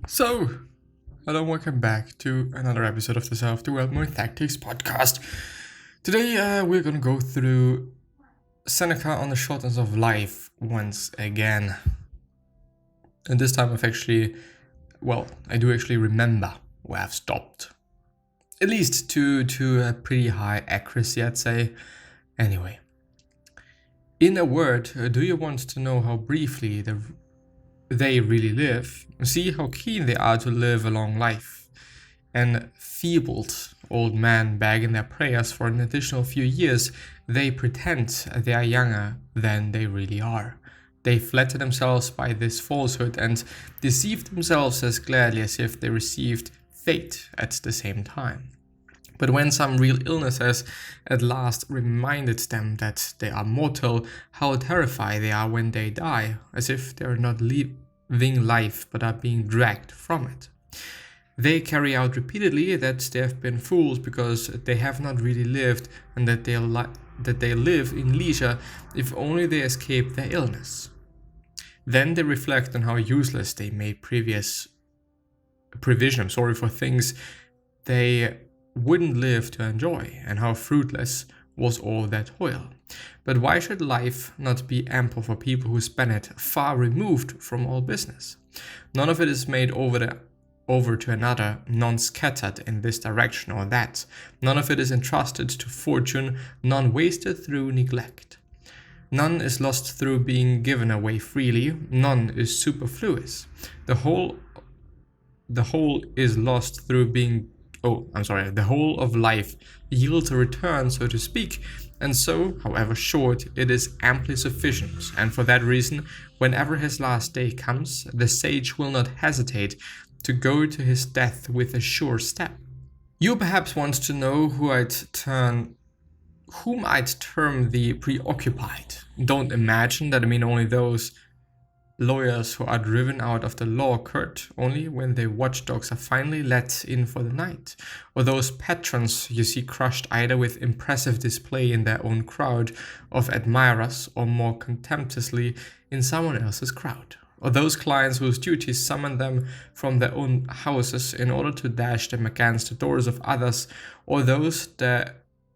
So, hello and welcome back to another episode of the SDWT Podcast. Today, we're going to go through Seneca on the shortness of life once again. And this time I do actually remember where I've stopped. At least to a pretty high accuracy, I'd say. Anyway. In a word, do you want to know how briefly they really live? See how keen they are to live a long life. And feebled old men begging their prayers for an additional few years, they pretend they are younger than they really are. They flatter themselves by this falsehood and deceive themselves as gladly as if they received fate at the same time. But when some real illness has at last reminded them that they are mortal, how terrified they are when they die, as if they are not living life but are being dragged from it. They carry out repeatedly that they have been fools because they have not really lived, and that they live in leisure if only they escape their illness. Then they reflect on how useless they made previous provision for things they wouldn't live to enjoy, and how fruitless was all that toil. But why should life not be ample for people who spend it far removed from all business? None of it is made over to another, none scattered in this direction or that. None of it is entrusted to fortune, none wasted through neglect. None is lost through being given away freely, none is superfluous. The whole is lost through being the whole of life yields a return, so to speak, and so, however short, it is amply sufficient, and for that reason, whenever his last day comes, the sage will not hesitate to go to his death with a sure step. You perhaps want to know whom I'd term the preoccupied. Don't imagine that I mean only those lawyers who are driven out of the law court only when the watchdogs are finally let in for the night, or those patrons you see crushed either with impressive display in their own crowd of admirers or more contemptuously in someone else's crowd, or those clients whose duties summon them from their own houses in order to dash them against the doors of others, or those the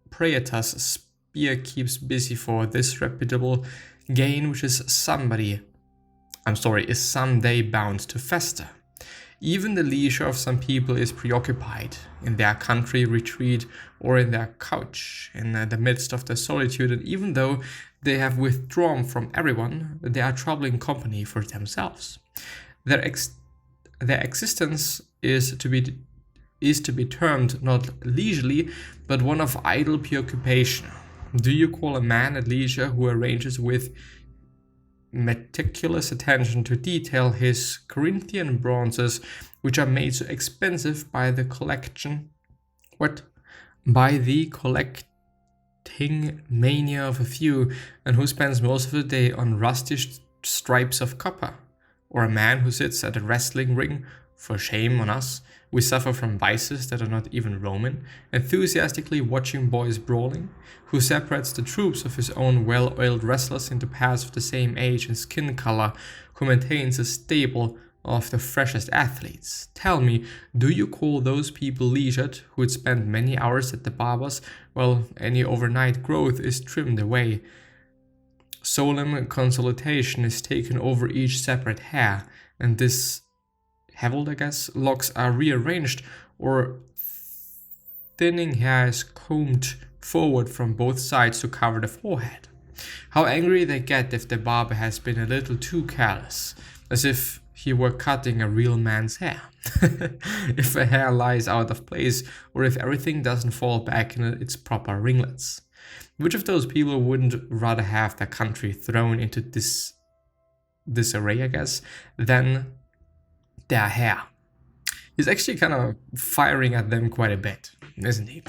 praetor's spear keeps busy for disreputable gain which is someday bound to fester. Even the leisure of some people is preoccupied, in their country retreat or in their couch, in the midst of their solitude, and even though they have withdrawn from everyone, they are troubling company for themselves. Their existence is to be termed not leisurely, but one of idle preoccupation. Do you call a man at leisure who arranges with meticulous attention to detail his Corinthian bronzes, which are made so expensive by the collecting mania of a few, and who spends most of the day on rusty stripes of copper? Or a man who sits at a wrestling ring? For shame on us, we suffer from vices that are not even Roman, enthusiastically watching boys brawling, who separates the troops of his own well-oiled wrestlers into pairs of the same age and skin color, who maintains a stable of the freshest athletes. Tell me, do you call those people leisured, who would spend many hours at the barber's, while any overnight growth is trimmed away? Solemn consultation is taken over each separate hair, and this locks are rearranged, or thinning hair is combed forward from both sides to cover the forehead. How angry they get if the barber has been a little too careless, as if he were cutting a real man's hair. If a hair lies out of place, or if everything doesn't fall back in its proper ringlets. Which of those people wouldn't rather have their country thrown into disarray, than their hair? He's actually kind of firing at them quite a bit, isn't he?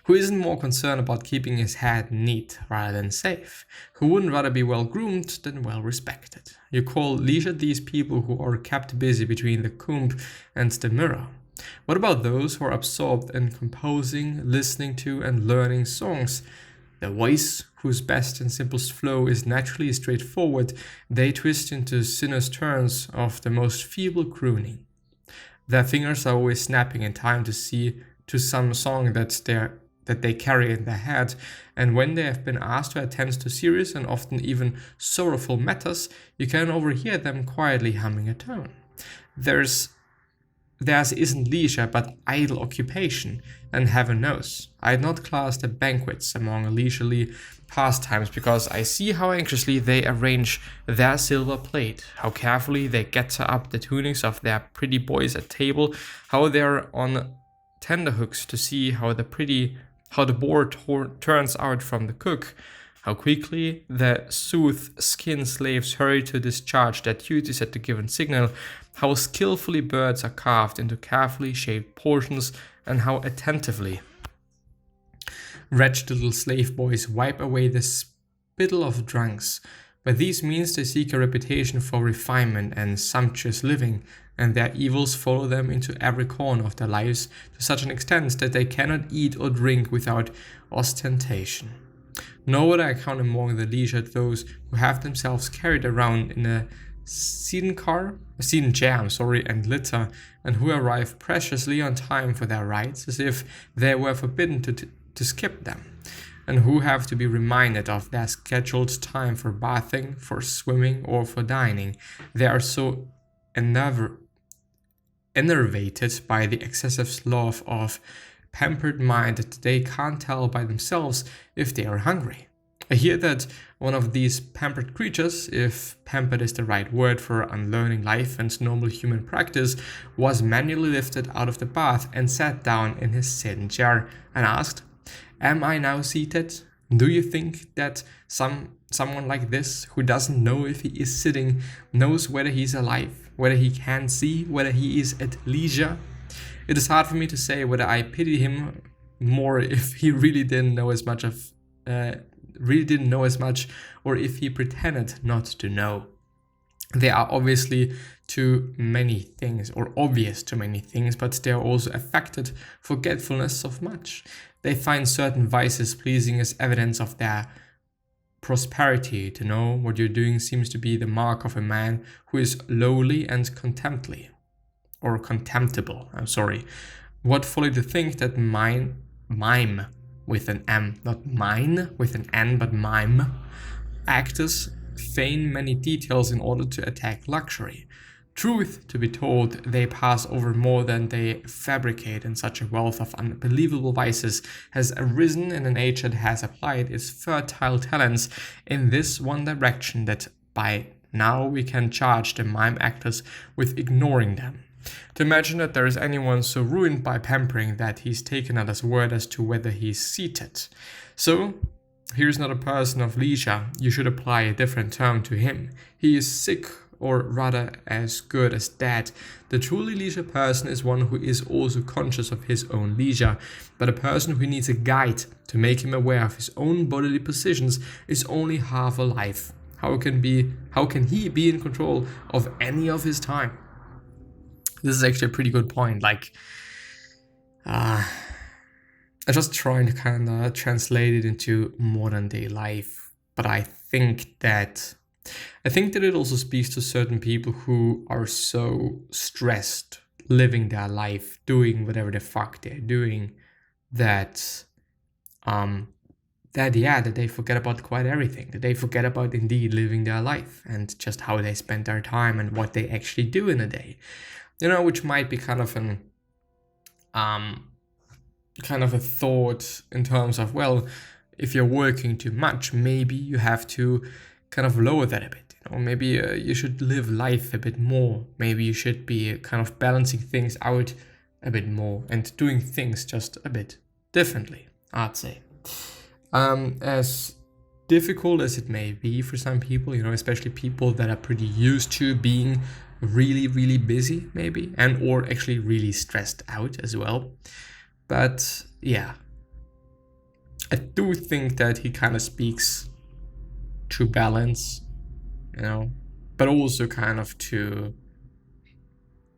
Who isn't more concerned about keeping his head neat rather than safe? Who wouldn't rather be well groomed than well respected? You call leisure these people who are kept busy between the comb and the mirror. What about those who are absorbed in composing, listening to, and learning songs? The voice, whose best and simplest flow is naturally straightforward, they twist into sinuous turns of the most feeble crooning. Their fingers are always snapping in time to see to some song that they carry in their head, and when they have been asked to attend to serious and often even sorrowful matters, you can overhear them quietly humming a tune. Theirs isn't leisure but idle occupation, and heaven knows, I'd not class the banquets among leisurely pastimes, because I see how anxiously they arrange their silver plate, how carefully they getter up the tunics of their pretty boys at table, how they're on tenterhooks to see how the board turns out from the cook, how quickly the soothe-skinned slaves hurry to discharge their duties at the given signal, how skillfully birds are carved into carefully shaped portions, and how attentively wretched little slave boys wipe away the spittle of drunks. By these means they seek a reputation for refinement and sumptuous living, and their evils follow them into every corner of their lives to such an extent that they cannot eat or drink without ostentation. Nor would I count among the leisured those who have themselves carried around in a sedan jam, and litter, and who arrive preciously on time for their rides, as if they were forbidden to skip them, and who have to be reminded of their scheduled time for bathing, for swimming, or for dining. They are so enervated by the excessive love of pampered mind that they can't tell by themselves if they are hungry. I hear that one of these pampered creatures, if pampered is the right word for unlearning life and normal human practice, was manually lifted out of the bath and sat down in his sedan chair and asked, "Am I now seated? Do you think that someone like this, who doesn't know if he is sitting, knows whether he's alive, whether he can see, whether he is at leisure?" It is hard for me to say whether I pity him more if he really didn't know as much, or if he pretended not to know. They are obviously to many things, or obvious to many things, but they are also affected forgetfulness of much. They find certain vices pleasing as evidence of their prosperity. To know what you're doing seems to be the mark of a man who is lowly and contemptible. What folly to think that mime with an M, not mine with an N, but mime, actors feign many details in order to attack luxury. Truth to be told, they pass over more than they fabricate, and such a wealth of unbelievable vices has arisen in an age that has applied its fertile talents in this one direction, that by now we can charge the mime actors with ignoring them. To imagine that there is anyone so ruined by pampering that he's taken at his word as to whether he's seated. So, here's not a person of leisure. You should apply a different term to him. He is sick, or rather as good as dead. The truly leisure person is one who is also conscious of his own leisure, but a person who needs a guide to make him aware of his own bodily positions is only half alive. How can he be in control of any of his time? This is actually a pretty good point. I'm just trying to kind of translate it into modern day life, but I think that it also speaks to certain people who are so stressed living their life, doing whatever the fuck they're doing, that they forget about quite everything, that they forget about indeed living their life and just how they spend their time and what they actually do in a day. Which might be kind of a thought in terms of, well, if you're working too much, maybe you have to kind of lower that a bit. Maybe you should live life a bit more. Maybe you should be kind of balancing things out a bit more and doing things just a bit differently, I'd say. As difficult as it may be for some people, especially people that are pretty used to being really, really busy, maybe, and or actually really stressed out as well. But yeah, I do think that he kind of speaks to balance, but also kind of to,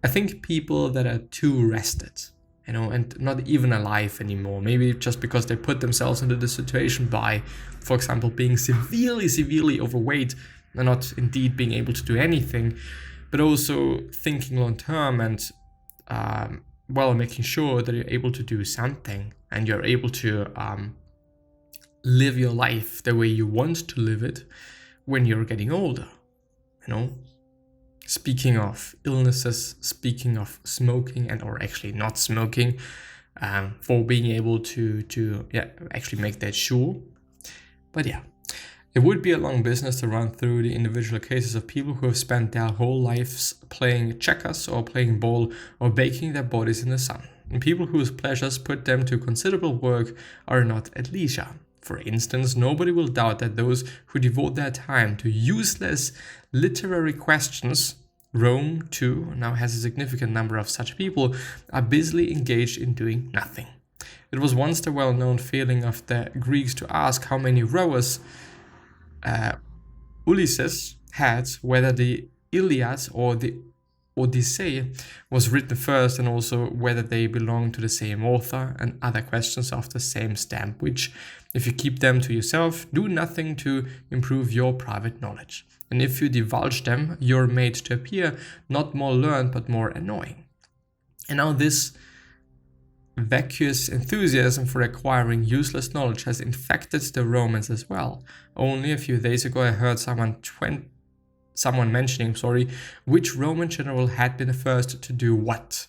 I think, people that are too rested, and not even alive anymore. Maybe just because they put themselves into the situation by, for example, being severely, severely overweight and not indeed being able to do anything, but also thinking long term and making sure that you're able to do something and you're able to live your life the way you want to live it when you're getting older. Speaking of illnesses, speaking of smoking or actually not smoking, for being able to actually make that sure. But yeah, it would be a long business to run through the individual cases of people who have spent their whole lives playing checkers or playing ball or baking their bodies in the sun, and people whose pleasures put them to considerable work are not at leisure. For instance, nobody will doubt that those who devote their time to useless literary questions, Rome, too, now has a significant number of such people, are busily engaged in doing nothing. It was once the well-known failing of the Greeks to ask how many rowers Ulysses had, whether the Iliad or the Odyssey was written first, and also whether they belong to the same author, and other questions of the same stamp, which, if you keep them to yourself, do nothing to improve your private knowledge. And if you divulge them, you're made to appear not more learned but more annoying. And now this vacuous enthusiasm for acquiring useless knowledge has infected the Romans as well. Only a few days ago I heard someone mentioning which Roman general had been the first to do what.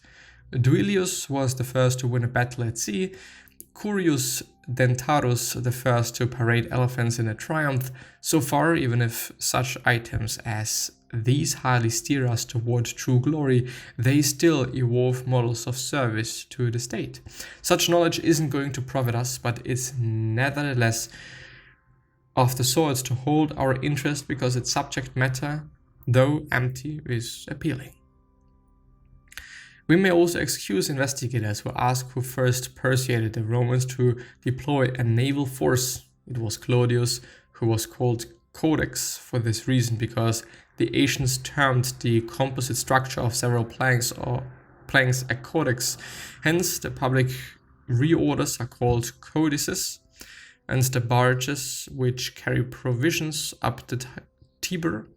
Duilius was the first to win a battle at sea, Curius Dentarus the first to parade elephants in a triumph. So far, even if such items as these highly steer us toward true glory, they still evolve models of service to the state. Such knowledge isn't going to profit us, but it's nevertheless of the sort to hold our interest because its subject matter, though empty, is appealing. We may also excuse investigators who ask who first persuaded the Romans to deploy a naval force. It was Claudius, who was called Codex for this reason, because the ancients termed the composite structure of several planks a codex. Hence, the public reorders are called codices, and the barges which carry provisions up the Tiber,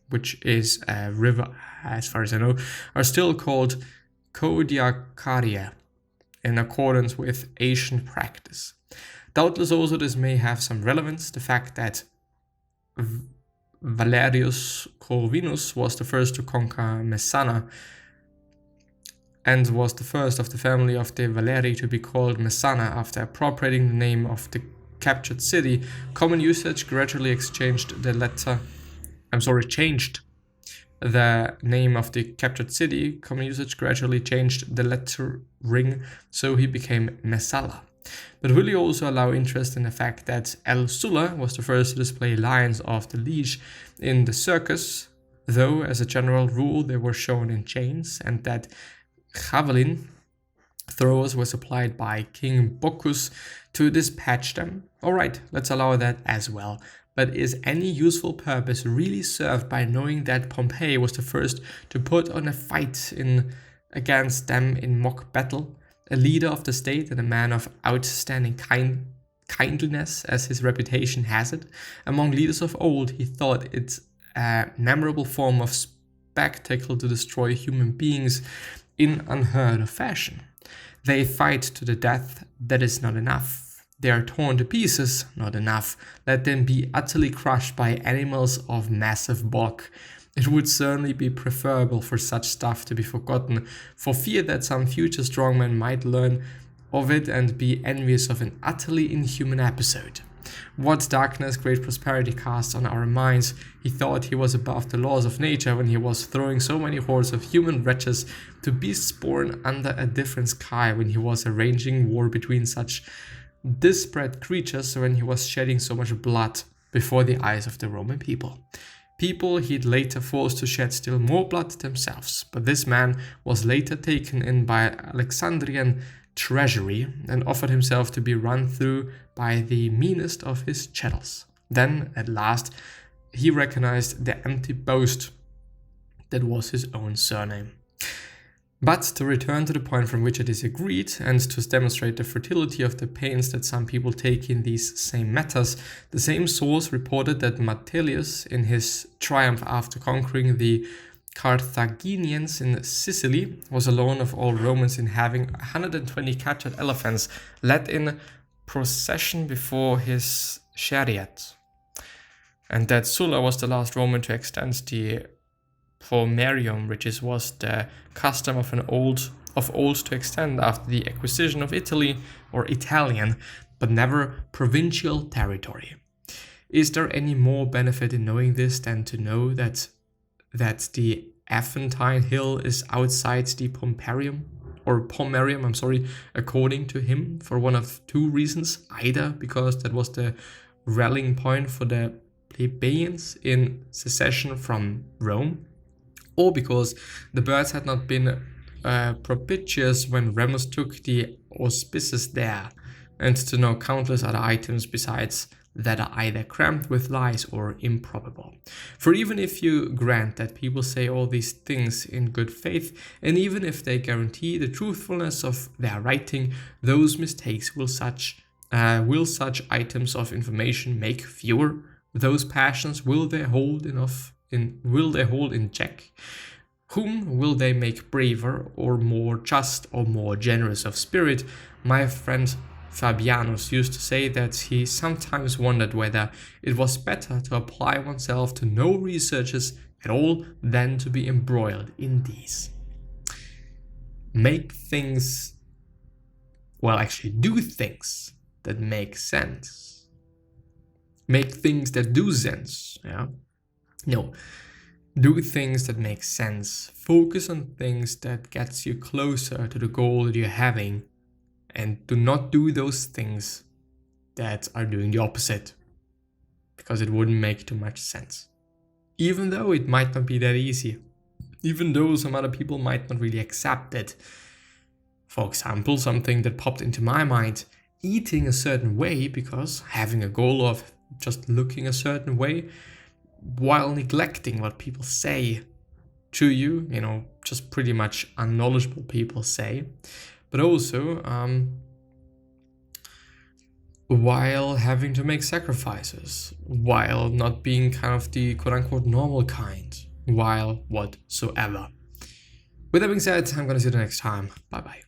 which is a river as far as I know, are still called Codiacaria in accordance with ancient practice. Doubtless also this may have some relevance, the fact that Valerius Corvinus was the first to conquer Messana and was the first of the family of the Valeri to be called Messana after appropriating the name of the captured city. Common usage gradually changed the name of the captured city. Common usage gradually changed the lettering, so he became Messala. But will you also allow interest in the fact that El Sulla was the first to display lions of the leash in the circus, though as a general rule they were shown in chains, and that javelin throwers were supplied by King Bocchus to dispatch them? Alright, let's allow that as well. But is any useful purpose really served by knowing that Pompey was the first to put on a fight against them in mock battle? A leader of the state and a man of outstanding kindliness, as his reputation has it. Among leaders of old, he thought it a memorable form of spectacle to destroy human beings in unheard of fashion. They fight to the death, that is not enough. They are torn to pieces, not enough. Let them be utterly crushed by animals of massive bulk. It would certainly be preferable for such stuff to be forgotten, for fear that some future strongman might learn of it and be envious of an utterly inhuman episode. What darkness great prosperity casts on our minds. He thought he was above the laws of nature when he was throwing so many hordes of human wretches to beasts born under a different sky, when he was arranging war between such disparate creatures, when he was shedding so much blood before the eyes of the Roman people. People he'd later forced to shed still more blood themselves. But this man was later taken in by Alexandrian treasury and offered himself to be run through by the meanest of his chattels. Then, at last, he recognized the empty boast that was his own surname. But to return to the point from which I disagreed, and to demonstrate the fertility of the pains that some people take in these same matters, the same source reported that Metellus, in his triumph after conquering the Carthaginians in Sicily was alone of all Romans in having 120 captured elephants led in procession before his chariot. And that Sulla was the last Roman to extend the pomerium, which was the custom of old to extend after the acquisition of Italy or Italian, but never provincial territory. Is there any more benefit in knowing this than to know that the Aventine Hill is outside the pomerium, according to him, for one of two reasons: either because that was the rallying point for the plebeians in secession from Rome, or because the birds had not been propitious when Remus took the auspices there, and to know countless other items besides that are either crammed with lies or improbable. For even if you grant that people say all these things in good faith, and even if they guarantee the truthfulness of their writing, those mistakes will such items of information make fewer? Those passions will they hold in check? Whom will they make braver or more just or more generous of spirit? My friend Fabianus used to say that he sometimes wondered whether it was better to apply oneself to no researches at all than to be embroiled in these. Do things that make sense. Make things that do sense, yeah? No. Do things that make sense. Focus on things that gets you closer to the goal that you're having. And do not do those things that are doing the opposite, because it wouldn't make too much sense. Even though it might not be that easy. Even though some other people might not really accept it. For example, something that popped into my mind: eating a certain way because having a goal of just looking a certain way while neglecting what people say to you, just pretty much unknowledgeable people say. But also, while having to make sacrifices, while not being kind of the quote-unquote normal kind, while whatsoever. With that being said, I'm going to see you the next time. Bye-bye.